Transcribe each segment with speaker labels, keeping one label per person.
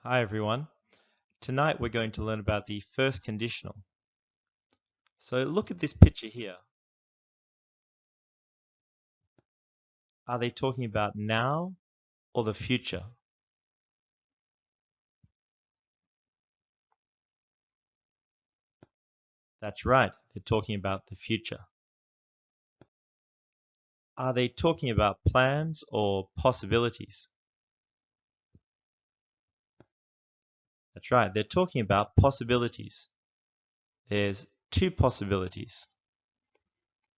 Speaker 1: Hi everyone. Tonight we're going to learn about the first conditional. So look at this picture here. Are they talking about now or the future? That's right, they're talking about the future. Are they talking about plans or possibilities? That's right, they're talking about possibilities. There's two possibilities.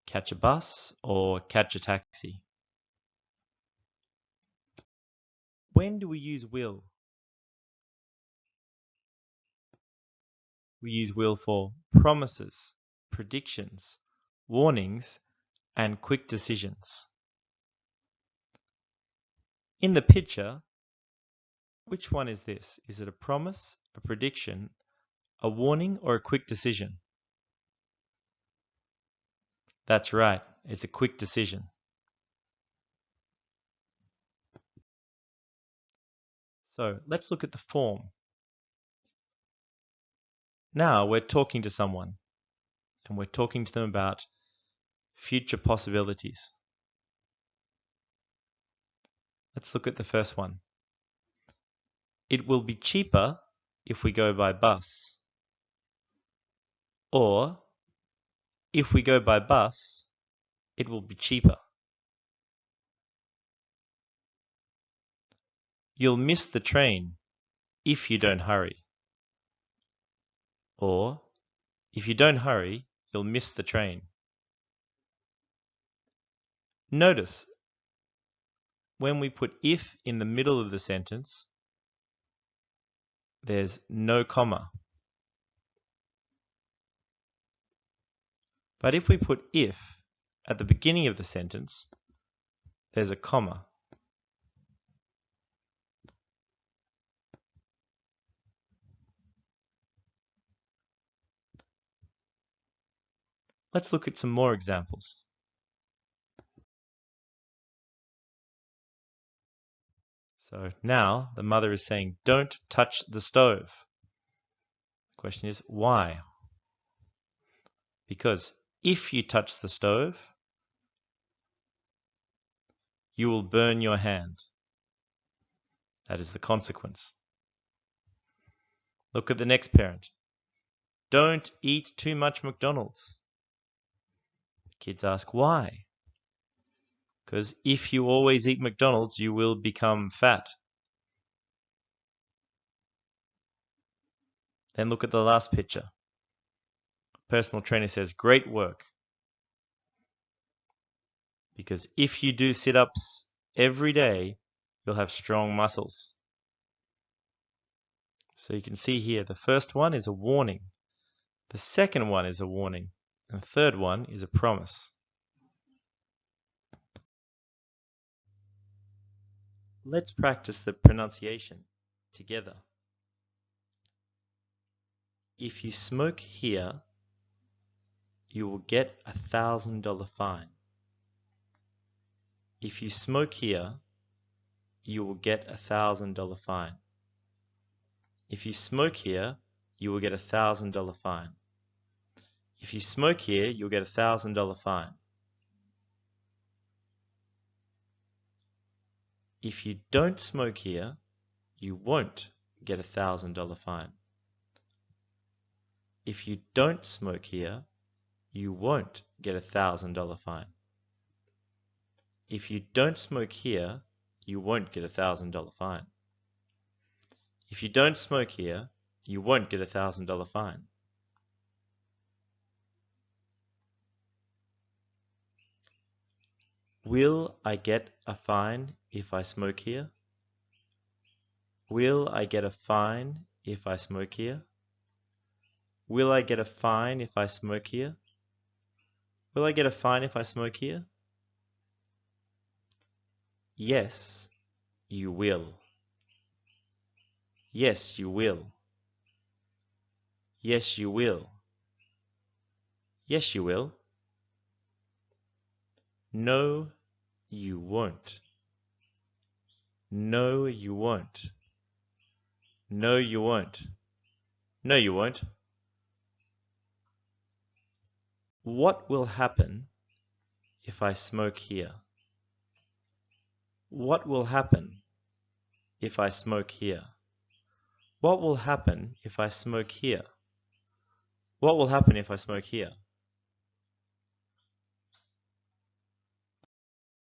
Speaker 1: Catch a bus or catch a taxi. When do we use will? We use will for promises, predictions, warnings, and quick decisions. In the picture, which one is this? Is it a promise, a prediction, a warning, or a quick decision? That's right, it's a quick decision. So let's look at the form. Now we're talking to someone, and we're talking to them about future possibilities. Let's look at the first one. It will be cheaper if we go by bus. Or, if we go by bus, it will be cheaper. You'll miss the train if you don't hurry. Or, if you don't hurry, you'll miss the train. Notice, when we put if in the middle of the sentence, there's no comma. But if we put if at the beginning of the sentence, there's a comma. Let's look at some more examples. So now the mother is saying, don't touch the stove. The question is, why? Because if you touch the stove, you will burn your hand. That is the consequence. Look at the next parent. Don't eat too much McDonald's. Kids ask, why? Because if you always eat McDonald's, you will become fat. Then look at the last picture. Personal trainer says, great work. Because if you do sit-ups every day, you'll have strong muscles. So you can see here, the first one is a warning. The second one is a warning. And the third one is a promise. Let's practice the pronunciation together. If you smoke here, you will get a $1,000 fine. If you smoke here, you will get a $1,000 fine. If you smoke here, you will get a $1,000 fine. If you smoke here, you'll get a $1,000 fine. If you don't smoke here, you won't get a $1,000 fine. If you don't smoke here, you won't get a $1,000 fine. If you don't smoke here, you won't get a $1,000 fine. If you don't smoke here, you won't get a $1,000 fine. Will I get a fine if I smoke here? Will I get a fine if I smoke here? Will I get a fine if I smoke here? Will I get a fine if I smoke here? Yes, you will. Yes, you will. Yes, you will. Yes, you will. No, you won't. No, you won't. No, you won't. No, you won't. What will happen if I smoke here? What will happen if I smoke here? What will happen if I smoke here? What will happen if I smoke here?